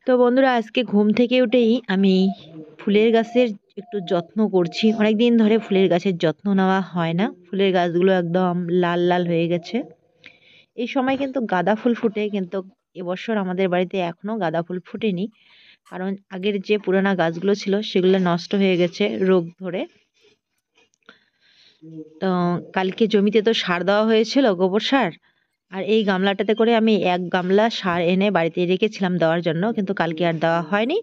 তো বন্ধুরা, আজকে ঘুম থেকে উঠেই আমি ফুলের গাছের একটু যত্ন করছি। অনেক দিন ধরে ফুলের গাছের যত্ন নেওয়া হয় না। ফুলের গাছগুলো একদম লাল লাল হয়ে গেছে। এই সময় কিন্তু গাঁদা ফুল ফুটে, কিন্তু এবছর আমাদের বাড়িতে এখনো গাঁদা ফুল ফুটেনি। কারণ আগের যে পুরানা গাছগুলো ছিল সেগুলো নষ্ট হয়ে গেছে রোগ ধরে। তো কালকে জমিতে তো সার দেওয়া হয়েছিল, গোবর সার। আর এই গামলাটাতে করে আমি এক গামলা সার এনে বাড়িতে রেখেছিলাম দেওয়ার জন্য, কিন্তু কালকে আর দেওয়া হয়নি।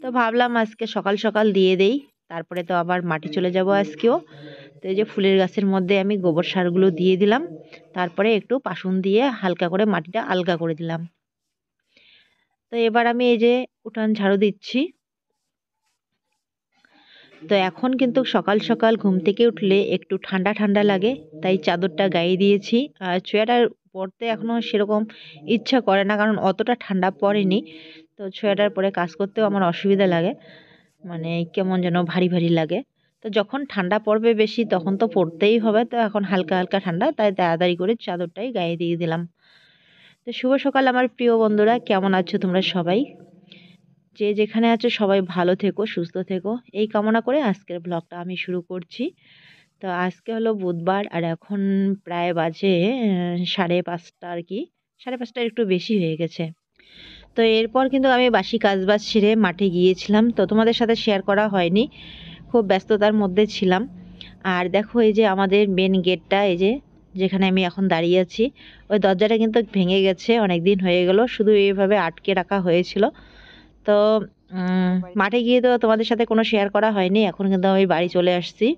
তো ভাবলাম আজকে সকাল সকাল দিয়ে দেই, তারপরে তো আবার মাটি চলে যাব আজকেও। তো এই যে ফুলের গাছের মধ্যে আমি গোবর সারগুলো দিয়ে দিলাম, তারপরে একটু পাসুন দিয়ে হালকা করে মাটিটা আলগা করে দিলাম। তো এবার আমি এই যে উঠান ঝাড়ু দিচ্ছি। তো এখন কিন্তু সকাল সকাল ঘুম থেকে উঠলে একটু ঠান্ডা ঠান্ডা লাগে, তাই চাদরটা গায়ে দিয়েছি। আর সোয়েটার পরতে এখনো সেরকম ইচ্ছা করে না, কারণ অতটা ঠান্ডা পড়েনি। তো সোয়েটার পরে কাজ করতেও আমার অসুবিধা লাগে, মানে কেমন যেন ভারী ভারী লাগে। তো যখন ঠান্ডা পড়বে বেশি তখন তো পড়তেই হবে, তো এখন হালকা হালকা ঠান্ডা, তাই তাড়াতাড়ি করে চাদরটাই গায়ে দিয়ে দিলাম। তো শুভ সকাল আমার প্রিয় বন্ধুরা, কেমন আছো তোমরা সবাই? যে যেখানে আছো সবাই ভালো থেকো, সুস্থ থেকো, এই কামনা করে আজকের ব্লগটা আমি শুরু করছি। তো আজকে হলো বুধবার, আর এখন প্রায় বাজে 5:30 আর কি, 5:30 একটু বেশি হয়ে গেছে। তো এরপর কিন্তু আমি বাসি কাজবাজ সেরে মাঠে গিয়েছিলাম, তো তোমাদের সাথে শেয়ার করা হয়নি, খুব ব্যস্ততার মধ্যে ছিলাম। আর দেখো এই যে আমাদের মেন গেটটা, এই যে যেখানে আমি এখন দাঁড়িয়ে আছি, ওই দরজাটা কিন্তু ভেঙে গেছে, অনেক দিন হয়ে গেল, শুধু এইভাবে আটকে রাখা হয়েছিল। তো মাঠে গিয়ে তো তোমাদের সাথে কোনো শেয়ার করা হয়নি। এখন কিন্তু আমি বাড়ি চলে আসছি।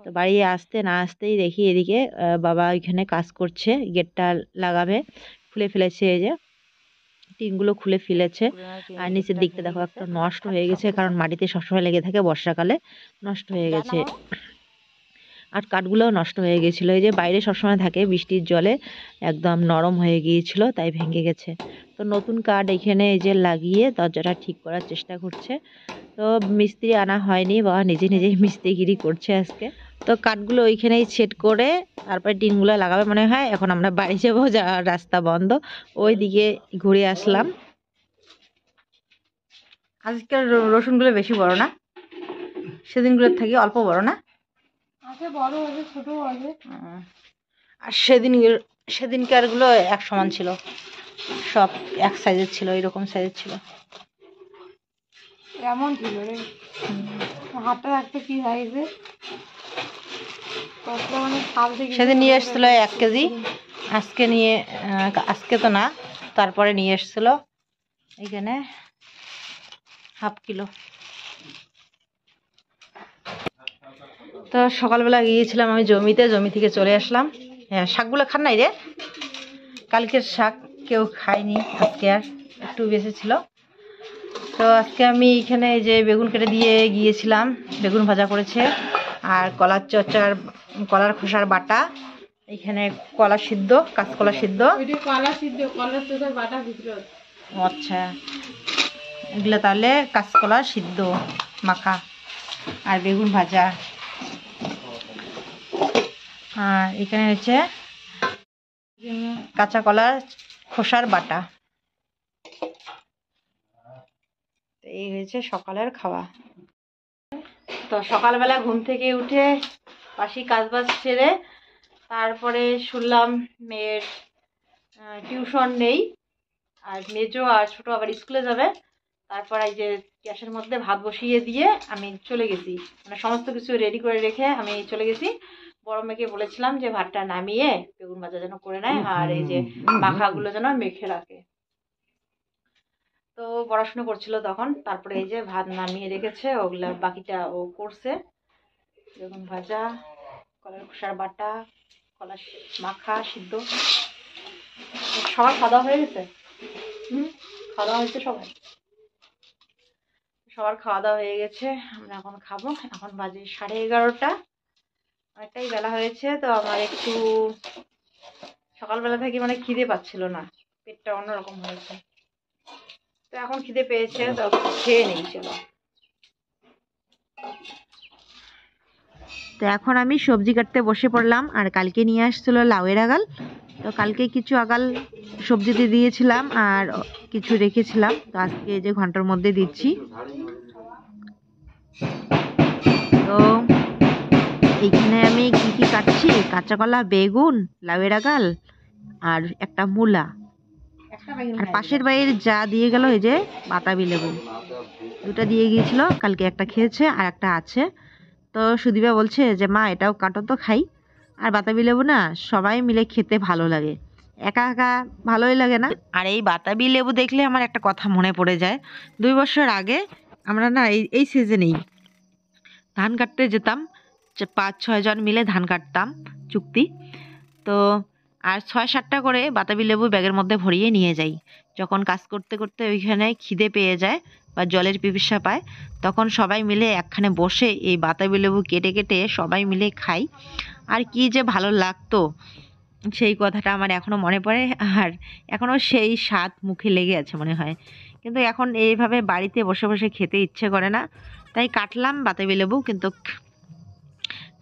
তো বাড়ি আসতে না আসতেই দেখি এদিকে বাবা এখানে কাজ করছে, গেটটা লাগাবে, খুলে ফেলেছে। এই যে টিনগুলো খুলে ফেলেছে। আর নিচের দিকটা দেখো একটা নষ্ট হয়ে গেছে, কারণ মাটিতে সবসময় লেগে থাকে, বর্ষাকালে নষ্ট হয়ে গেছে। আর কাঠগুলোও নষ্ট হয়ে গেছিলো, এই যে বাইরে সবসময় থাকে, বৃষ্টির জলে একদম নরম হয়ে গিয়েছিল, তাই ভেঙে গেছে। তো নতুন কাঠ এখানে এই যে লাগিয়ে দরজাটা ঠিক করার চেষ্টা করছে। তো মিস্ত্রি আনা হয়নি, বাবা নিজে নিজেই মিস্ত্রিগিরি করছে আজকে। তো কাঠগুলো ওইখানেই সেট করে তারপরে টিনগুলো লাগাবে মনে হয়। এখন আমরা বাড়ি যাবো, যা রাস্তা বন্ধ, ওই দিকে ঘুরে আসলাম। আজকাল রসুনগুলো বেশি বড় না, সেদিনগুলোর থেকে অল্প বড় না, বড় আছে ছোট আছে। আর সেদিনকারগুলো এক সমান ছিল, সব এক সাইজের ছিল, এরকম সাইজের ছিল। এমন ছিল রে, হাতটা রাখতে কি হয়েছে। সেদিন নিয়ে এসেছিল 1 কেজি, আজকে তো না, তারপরে নিয়ে এসেছিল এখানে ½ কিলো। তো সকালবেলা গিয়েছিলাম আমি জমিতে, জমি থেকে চলে আসলাম। হ্যাঁ, শাকগুলো খান নাই রে, কালকের শাক কেউ খায়নি, আজকে আর একটু বেঁচে ছিল। তো আজকে আমি এখানে এই যে বেগুন কেটে দিয়ে গিয়েছিলাম, বেগুন ভাজা করেছে, আর কলার চচ্চার কলার খোসার বাটা, এখানে কলা সিদ্ধ, কাঁচকলা সিদ্ধ। আচ্ছা, এগুলো তাহলে কাঁচকলা সিদ্ধ মাখা, আর বেগুন ভাজা। আর এখানে হচ্ছে কাঁচা কলার খোসার বাটা। এই হয়েছে সকালের খাওয়া। তো সকালবেলা ঘুম থেকে উঠে বাসি কাজবাজ সেরে তারপরে শুনলাম মেয়ের টিউশন নেই, আর মেজো আর ছোট আবার স্কুলে যাবে। তারপর এই যে গ্যাসের মধ্যে ভাত বসিয়ে দিয়ে আমি চলে গেছি, মানে সমস্ত কিছু রেডি করে রেখে আমি চলে গেছি। বড় মেয়েকে বলেছিলাম যে ভাতটা নামিয়ে বেগুন ভাজা যেন করে নেয়, আর এই যে মাখাগুলো যেন মেখে রাখে। তো পড়াশুনো করছিল তখন, তারপরে এই যে ভাত নামিয়ে রেখেছে, ওগুলা বাকিটা ও করছে। বেগুন ভাজা, কলার খোসার বাটা, কলা মাখা সিদ্ধ। সবার খাওয়া দাওয়া হয়ে গেছে? খাওয়া দাওয়া হয়েছে সবার খাওয়া দাওয়া হয়ে গেছে। আমরা এখন খাবো। এখন বাজে 11:30, অনেকটাই বেলা হয়েছে। তো আমার একটু সকালবেলা থেকে মানে খিদে পাচ্ছিল না, পেটটা অন্যরকম হয়েছে। তো এখন খিদে পেয়েছে, তো খেয়ে নেই, চলো। তো এখন আমি সবজি কাটতে বসে পড়লাম। আর কালকে নিয়ে আসছিল লাউয়ের আগাল, তো কালকে কিছু আগাল সবজিতে দিয়েছিলাম আর কিছু রেখেছিলাম, তো আজকে এই যে ঘন্টার মধ্যে দিচ্ছি। তো এইখানে আমি কি কি কাটছি, কাঁচা কলা, বেগুন, লাউয়ের আগাল আর একটা মূলা, আর পাশের বাড়ির যা দিয়ে গেল এই যে বাতাবি লেবু, দুটা দিয়ে গিয়েছিল, কালকে একটা খেয়েছে আর একটা আছে। তো সুদীপা বলছে যে মা এটাও কাটো তো খাই। আর বাতাবি লেবু না সবাই মিলে খেতে ভালো লাগে, একা একা ভালোই লাগে না। আর এই বাতাবি লেবু দেখলে আমার একটা কথা মনে পড়ে যায়, 2 বছর আগে আমরা না এই সিজনেই ধান কাটতে যেতাম, 5-6 জন মিলে ধান কাটতাম চুক্তি। তো আর 6-7টা করে বাতাবি লেবু ব্যাগের মধ্যে ভরিয়ে নিয়ে যাই। যখন কাজ করতে করতে ওইখানে খিদে পেয়ে যায় বা জলের পিপাসা পায়, তখন সবাই মিলে একখানে বসে এই বাতাবি লেবু কেটে কেটে সবাই মিলে খাই। আর কি যে ভালো লাগতো, সেই কথাটা আমার এখনো মনে পড়ে, আর এখনো সেই স্বাদ মুখে লেগে আছে মনে হয়। কিন্তু এখন এইভাবে বাড়িতে বসে বসে খেতে ইচ্ছে করে না, তাই কাটলাম বাতাবি লেবু, কিন্তু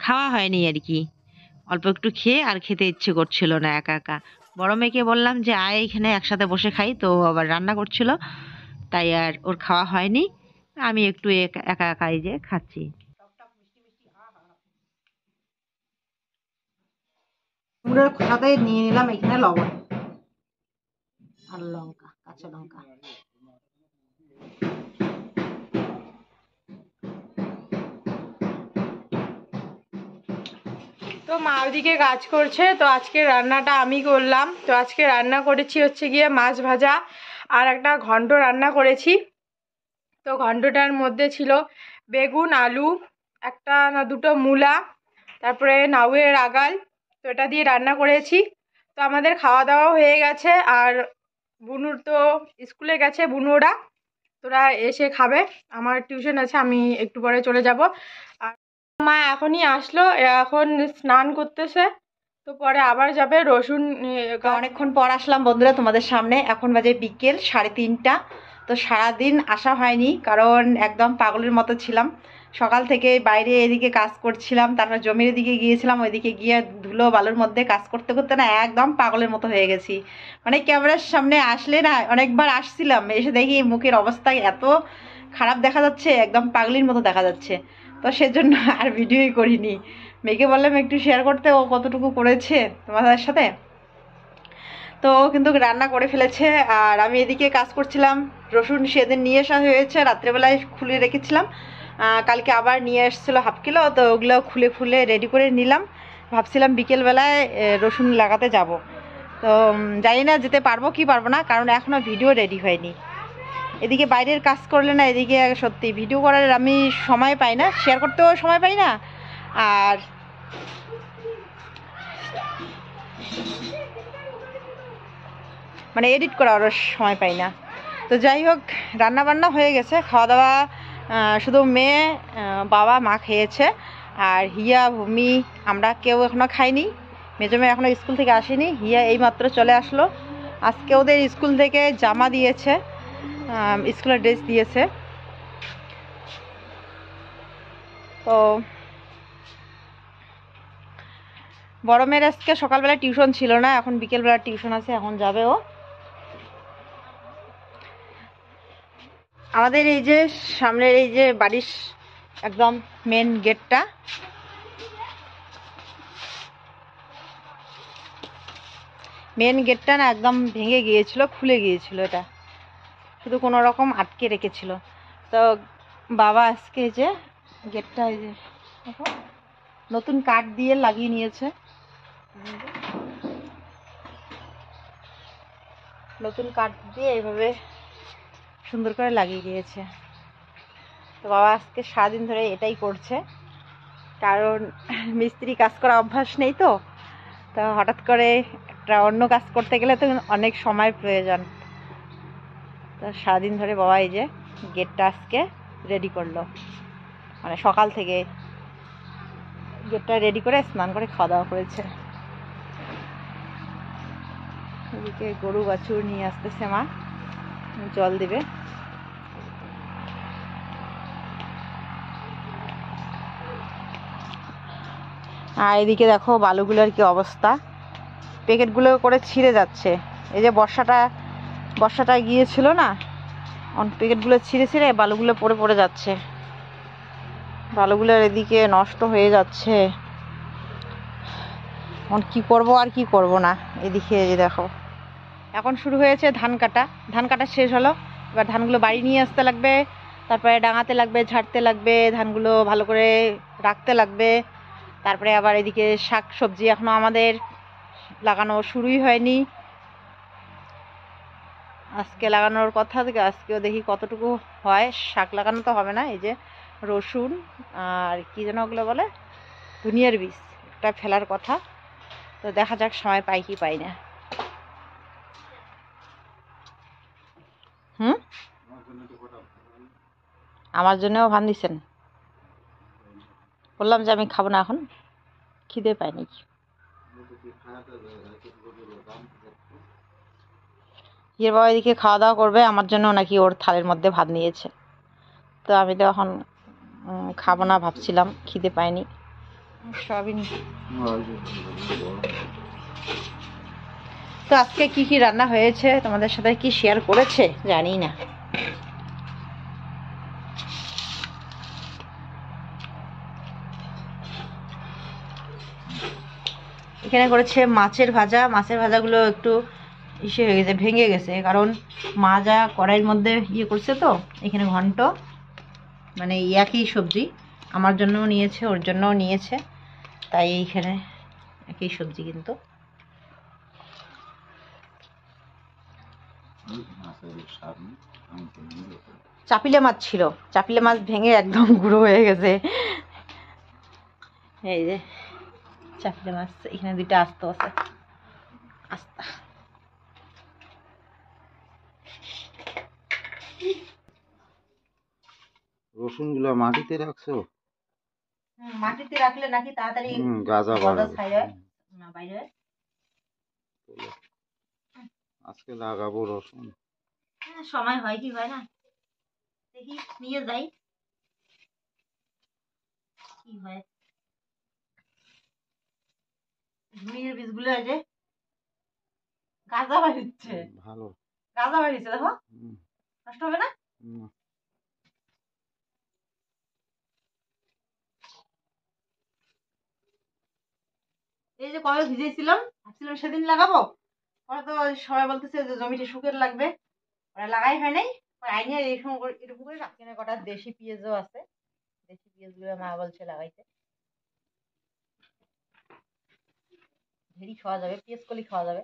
খাওয়া হয়নি আর কি। অল্প একটু খেয়ে আর খেতে ইচ্ছে করছিল না একা একা। বড় মেয়েকে বললাম যে আয় এখানে একসাথে বসে খাই, তো আবার রান্না করছিল, তাই আর ওর খাওয়া হয়নি। আমি একটু একা একা একা এই যে খাচ্ছি। কুমড়োর খোসাতে নিয়ে নিলাম এখানে লবণ আর লঙ্কা, কাঁচা লঙ্কা। তো মা ওদিকে কাজ করছে, তো আজকে রান্নাটা আমি করলাম। তো আজকে রান্না করেছি হচ্ছে গিয়ে মাছ ভাজা আর একটা ঘন্ট রান্না করেছি। তো ঘন্টটার মধ্যে ছিল বেগুন, আলু, একটা না দুটো মূলা, তারপরে নাউয়ের আগাল। তো এটা দিয়ে রান্না করেছি। তো আমাদের খাওয়া দাওয়া হয়ে গেছে, আর বুনুর তো স্কুলে গেছে, বুনু ওরা তোরা এসে খাবে। আমার টিউশন আছে, আমি একটু পরে চলে যাব। আর মা এখনই আসলো, এখন স্নান করতেছে, তো পরে আবার যাবে। রসুন অনেকক্ষণ পর আসলাম বন্ধুরা তোমাদের সামনে, এখন বাজে বিকেল 3:30। তো সারাদিন আসা হয়নি, কারণ একদম পাগলের মতো ছিলাম। সকাল থেকে বাইরে এদিকে কাজ করছিলাম, তারপর জমির দিকে গিয়েছিলাম, ওইদিকে গিয়ে ধুলো বালুর মধ্যে কাজ করতে করতে না একদম পাগলের মতো হয়ে গেছি। মানে ক্যামেরার সামনে আসলে না, অনেকবার আসছিলাম, এসে দেখি মুখের অবস্থা এত খারাপ দেখা যাচ্ছে, একদম পাগলির মতো দেখা যাচ্ছে। তো সেজন্য আর ভিডিওই করিনি। মেয়েকে বললাম একটু শেয়ার করতে, ও কতটুকু করেছে তোমাদের সাথে। তো কিন্তু রান্না করে ফেলেছে, আর আমি এদিকে কাজ করছিলাম। রসুন সেদিন নিয়ে আসা হয়েছে, রাত্রেবেলায় খুলে রেখেছিলাম, কালকে আবার নিয়ে এসেছিলো 1/2 কিলো, তো ওগুলো খুলে খুলে রেডি করে নিলাম। ভাবছিলাম বিকেলবেলায় রসুন লাগাতে যাব। তো জানি না যেতে পারবো কি পারবো না, কারণ এখনও ভিডিও রেডি হয়নি। এদিকে বাইরের কাজ করলে না, এদিকে সত্যি ভিডিও করার আমি সময় পাই না, শেয়ার করতেও সময় পাই না, আর মানে এডিট করারও সময় পাই না। তো যাই হোক, রান্না বান্না হয়ে গেছে, খাওয়া দাওয়া শুধু মেয়ে, বাবা, মা খেয়েছে, আর হিয়া, ভূমি, আমরা কেউ এখনও খাইনি। মেজো মেয়ে এখনও স্কুল থেকে আসেনি, হিয়া এইমাত্র চলে আসলো। আজকে ওদের স্কুল থেকে জামা দিয়েছে, স্কুলের ড্রেস দিয়েছে। তো বড় মেয়ের আজকে সকালবেলা টিউশন ছিল না, এখন বিকেলবেলা টিউশন আছে, এখন যাবে ও। আমাদের এই যে সামনের এই যে বাড়ির একদম মেন গেটটা, না একদম ভেঙে গিয়েছিল, খুলে গিয়েছিল, এটা শুধু কোনো রকম আটকে রেখেছিল। তো বাবা আজকে যে গেটটা এই যে নতুন কাঠ দিয়ে লাগিয়ে নিয়েছে, নতুন কাঠ দিয়ে এইভাবে সুন্দর করে লাগিয়ে দিয়েছে। তো বাবা আজকে সারাদিন ধরে এটাই করছে, কারণ মিস্ত্রি কাজ করা অভ্যাস নেই, তো তো হঠাৎ করে একটা অন্য কাজ করতে গেলে তো অনেক সময় প্রয়োজন। তো সারাদিন ধরে বাবা এই যে গেটটা আজকে রেডি করলো, মানে সকাল থেকে গেটটা রেডি করে স্নান করে খাওয়া দাওয়া করেছে। এদিকে গরু বাছুর নিয়ে আসতেছে মা, জল দিবে। আর এদিকে দেখো বালুগুলোর কি অবস্থা, প্যাকেটগুলো করে ছিঁড়ে যাচ্ছে। এই যে বর্ষাটা গিয়েছিল না, প্যাকেটগুলো ছিঁড়ে ছিঁড়ে বালুগুলো পড়ে পড়ে যাচ্ছে, বালুগুলোর এদিকে নষ্ট হয়ে যাচ্ছে। এখন কী করবো আর কি করব না। এদিকে এই যে দেখো এখন শুরু হয়েছে ধান কাটা শেষ হলো। এবার ধানগুলো বাড়ি নিয়ে আসতে লাগবে, তারপরে ডাঙাতে লাগবে, ঝাড়তে লাগবে, ধানগুলো ভালো করে রাখতে লাগবে। তারপরে আবার এদিকে শাক সবজি এখনো আমাদের লাগানো শুরুই হয়নি। আজকে লাগানোর কথা, আজকেও দেখি কতটুকু হয়। শাক লাগানো তো হবে না, এই যে রসুন আর কি যেন ওগুলো বলে ধনিয়ার বীজ একটা ফেলার কথা। তো দেখা যাক সময় পাই কি পাই না। আমার জন্যও ভান দিছেন? বললাম যে আমি খাবো না, এখন খিদে পাইনি। ইয়ের বাবা এদিকে খাওয়া দাওয়া করবে, আমার জন্য নাকি ওর থালের মধ্যে ভাত নিয়েছে। তো আমি তো এখন খাবো না ভাবছিলাম, খিদে পাইনি। সয়াবিন। তো আজকে কি কি রান্না হয়েছে তোমাদের সাথে কি শেয়ার করেছে জানি না। এখানে করেছে মাছের ভাজাগুলো একটু ইসে হয়ে গেছে, ভেঙে গেছে, কারণ মা যা কড়াইয়ের মধ্যে ইয়ে করছে। তো এখানে ঘন্ট মানে একই সবজি, আমার জন্যও নিয়েছে, ওর জন্যও নিয়েছে, তাই এইখানে একই সবজি। কিন্তু চাপিলে মাছ ছিল, চাপিলে মাছ ভেঙে একদম গুঁড়ো হয়ে গেছে। এই যে চাপিলে মাছ, এখানে দুইটা আস্ত আছে, আস্তা। রসুন গুলা মাটিতে রাখছো? মাটিতে রাখলে নাকি তাড়াতাড়ি গাজা বাইরে হয়। আজকে লাগাবো রসুন। সময় হয় কি হয় না, দেখি নিয়ে যাই কি হয়। ধনিয়ার বীজগুলো এই যে গাজা বাড়িচ্ছে, ভালো গাজা বাড়িচ্ছে, দেখো নষ্ট হবে না। এই যে কবে ভিজেছিলাম, ভাবছিলাম সেদিন লাগাবো, পরে তো সবাই বলতেছে যে জমিতে শুকের লাগবে, ওরা লাগাই হয় নাই। আইনে এরকম করে রাখি না। কটা দেশি পেঁয়াজও আছে, দেশি পেঁয়াজগুলো মা বলছে লাগাইতে, ভেরি খাওয়া যাবে, পেঁয়াজ কলি খাওয়া যাবে।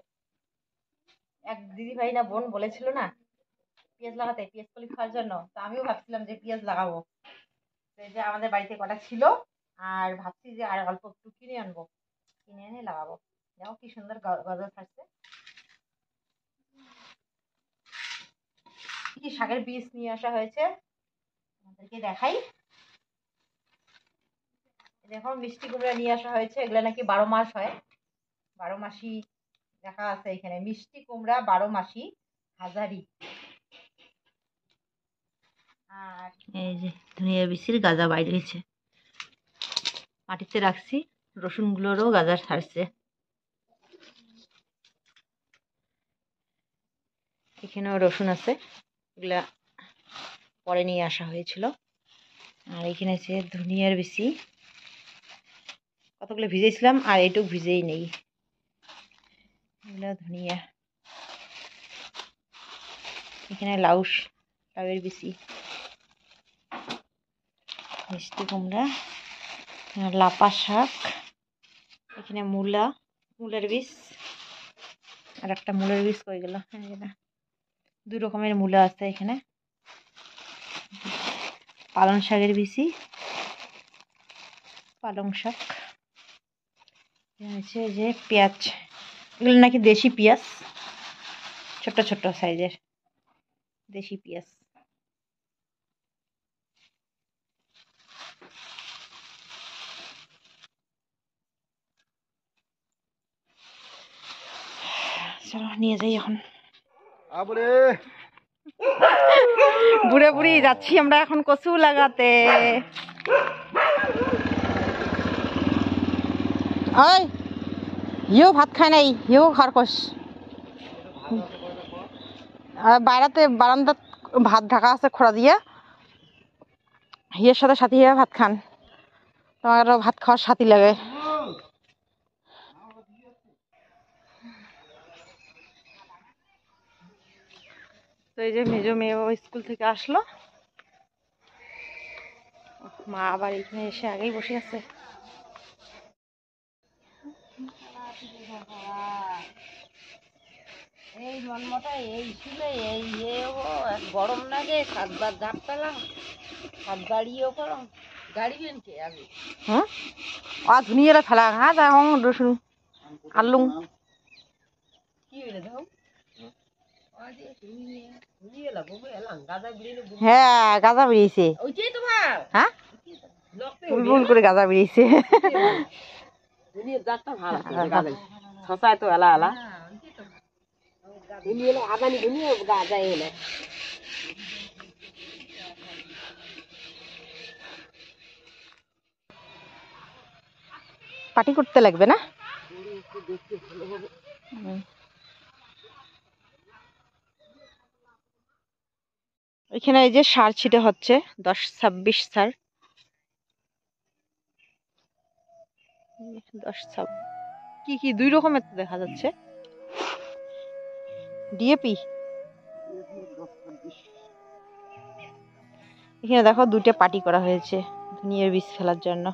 এক দিদি ভাই না বোন বলেছিল না পেঁয়াজ লাগাতে, পেঁয়াজ কলি খাওয়ার জন্য। তো আমিও ভাবছিলাম যে পেঁয়াজ লাগাবো, এই যে আমাদের বাড়িতে কটা ছিল, আর ভাবছি যে আর অল্প একটু কিনে আনবো, কিনে এনে লাগাবো। দেখো কি সুন্দর গজা থাকছে। কি শাকের বীজ নিয়ে আসা হয়েছে আমাদেরকে দেখাই। দেখো মিষ্টি কুমড়া নিয়ে আসা হয়েছে, এগুলো নাকি 12 মাস হয়, 12 মাসি দেখা আছে এখানে। মিষ্টি কুমড়া 12 মাসি হাজারি। আর এই যে ধনিয়া বিচির গাজা বাইরে হয়েছে, মাটিতে রাখছি, রসুন গুলোরও গাজা ছাড়ছে। এখানেও রসুন আছে, এগুলা পরে নিয়ে আসা হয়েছিল। আর এখানে আছে ধনিয়ার বিচি, কতগুলো ভিজেছিলাম আর এইটুকু ভিজেই নেই, এগুলো ধনিয়া। এখানে লাউয়ের বিচি, মিষ্টি কুমড়া, লাপা শাক, এখানে মূলের বীজ, আর একটা মূলের বীজ কই গেল, দুই রকমের মূলা আছে এখানে। পালং শাকের বিচি, পালং শাক আছে, যে পেঁয়াজ, এগুলো নাকি দেশি পেঁয়াজ, ছোট্ট ছোট্ট সাইজের দেশি পেঁয়াজ। চলো নিয়ে যাই এখন। বুড়ে বুড়ি যাচ্ছি আমরা এখন কচু লাগাতে। ওই ইয়েও ভাত খায় নাই, ইয়েও খরকস। আর বাইরেতে বারান্দাত ভাত ঢাকা আছে খোড়া দিয়ে, হিয়ের সাথে সাথী হিয়ে ভাত খান। তোমার ভাত খাওয়ার সাথী লাগে। তো এই যে মেজো মেয়ে স্কুল থেকে আসলো, মা আবার এখানে এসে আগেই বসে আছে। এই মনমটা এই ছিল এই গরম লাগে সাতবার ধাপ পেলাম, হাত গাড়িও করম গাড়ি বেনকে আমি। হ্যাঁ ধুনিয়ে ফেলা হ্যাঁ যাই হং রসুন আলু কি হইলে দাও হ্যাঁ গাঁজা বেরিয়েছে। ওইটাই তোমার হ্যাঁ বুলবুল করে গাঁজা বেরিয়েছে। সসায় তো এলা এলা আদানি দুনিয়া গাঁজা এলে পার্টি করতে লাগবে না? এখানে এই যে সার ছিটে হচ্ছে 10-26 সার, 10-26 কি কি 2 রকমের তো দেখা যাচ্ছে। ডিএপি এখানে দেখো 2টা পার্টি করা হয়েছে ধনিয়ার বীজ ফেলার জন্য।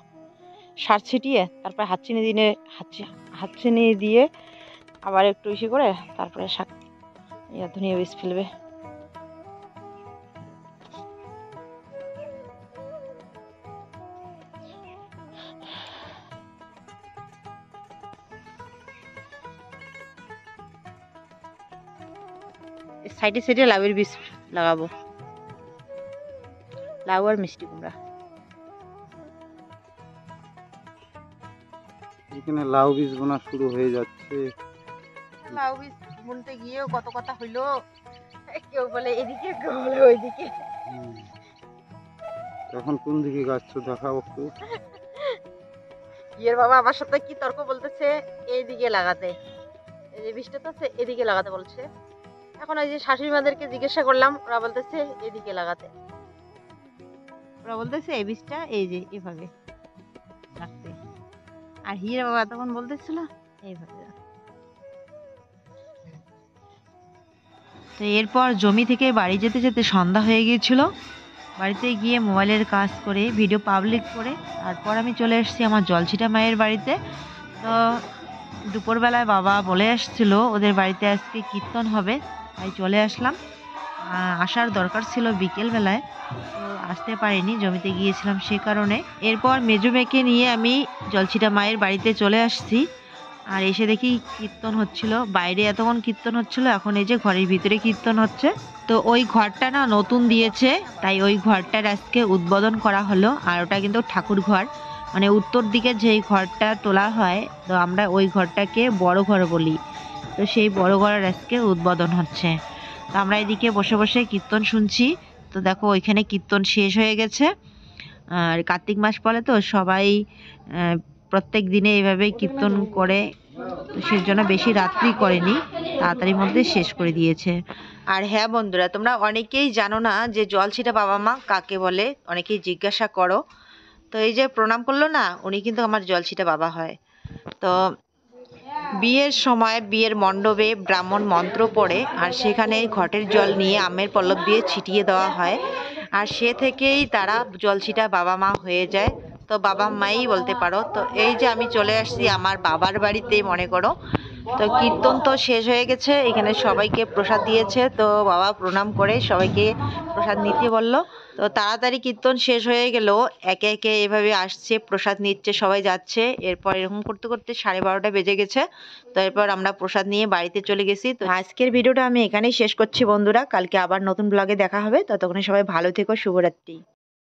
সার ছিটিয়ে তারপরে হাতছিনি দিয়ে আবার একটু ইসে করে তারপরে ধনিয়া বীজ ফেলবে। সাইডে সাইডে লাউয়ের বীজ লাগাবো, লাউ আর মিষ্টি কুমড়া। এখানে লাউ বীজ বোনা শুরু হয়ে যাচ্ছে। লাউ বীজ বুনতে গিয়েও কত কথা হইলো, কেউ বলে এদিকে কেউ বলে ওইদিকে। এখন কোন দিকে গাছছো দেখাও একটু। ইয়ের বাবা আমার সাথে কি তর্ক বলতেছে, এইদিকে লাগাতে, এই যে বীজটা তো এদিকে লাগাতে বলছে। এখন ওই যে শাশুড়ি মাদেরকে জিজ্ঞাসা করলাম, ওরা বলতেছে এদিকে লাগাতে, ওরা বলতেছে এই বীজটা এই যে এভাবে রাখতে, আর হিয়ের বাবা তখন বলতেছিল এইভাবে। তো এরপর জমি থেকে বাড়ি যেতে যেতে সন্ধ্যা হয়ে গিয়েছিল। বাড়িতে গিয়ে মোবাইলের কাজ করে ভিডিও পাবলিক করে তারপর আমি চলে এসেছি আমার জলছিটা মায়ের বাড়িতে। তো দুপুরবেলায় বাবা বলে আসছিল ওদের বাড়িতে আজকে কীর্তন হবে, তাই চলে আসলাম। আসার দরকার ছিল বিকেলবেলায়, তো আসতে পারিনি, জমিতে গিয়েছিলাম সে কারণে। এরপর মেজো মেয়েকে নিয়ে আমি জলছিটা মায়ের বাড়িতে চলে আসছি। আর এসে দেখি কীর্তন হচ্ছিল, বাইরে এতক্ষণ কীর্তন হচ্ছিল, এখন এই যে ঘরের ভিতরে কীর্তন হচ্ছে। তো ওই ঘরটা না নতুন দিয়েছে, তাই ওই ঘরটার আজকে উদ্বোধন করা হলো। আর ওটা কিন্তু ঠাকুর ঘর, মানে উত্তর দিকে যেই ঘরটা তোলা হয়, তো আমরা ওই ঘরটাকে বড় ঘর বলি। তো সেই বড় ঘরের আজকে উদ্বোধন হচ্ছে। তো আমরা এদিকে বসে বসে কীর্তন শুনছি। তো দেখো ওইখানে কীর্তন শেষ হয়ে গেছে। আর কার্তিক মাস বলে তো সবাই প্রত্যেক দিনে এইভাবে কীর্তন করে, তো সেই জন্য বেশি রাত্রি করেনি, তাড়াতাড়ির মধ্যে শেষ করে দিয়েছে। আর হ্যাঁ বন্ধুরা, তোমরা অনেকেই জানো না যে জলছিটা বাবা মা কাকে বলে, অনেকেই জিজ্ঞাসা করো। তো এই যে প্রণাম করলো না, উনি কিন্তু আমার জলছিটা বাবা হয়। তো বিয়ের সময় বিয়ের মণ্ডপে ব্রাহ্মণ মন্ত্র পড়ে, আর সেখানে ঘটের জল নিয়ে আমের পল্লব দিয়ে ছিটিয়ে দেওয়া হয়, আর সে থেকেই তারা জলছিটা বাবা মা হয়ে যায়। তো বাবা মাই বলতে পারো। তো এই যে আমি চলে আসছি আমার বাবার বাড়িতে মনে করো। তো কীর্তন তো শেষ হয়ে গেছে, এখানে সবাইকে প্রসাদ দিয়েছে। তো বাবা প্রণাম করে সবাইকে প্রসাদ নিতে বলল। তো তাড়াতাড়ি কীর্তন শেষ হয়ে গেল, একে একে এভাবে আসছে, প্রসাদ নিচ্ছে, সবাই যাচ্ছে। এরপর এরকম করতে করতে 12:30 বেজে গেছে। তো এরপর আমরা প্রসাদ নিয়ে বাড়িতে চলে গেছি। তো আজকের ভিডিওটা আমি এখানেই শেষ করছি বন্ধুরা, কালকে আবার নতুন ব্লগে দেখা হবে। ততক্ষণে সবাই ভালো থেকো, শুভরাত্রি।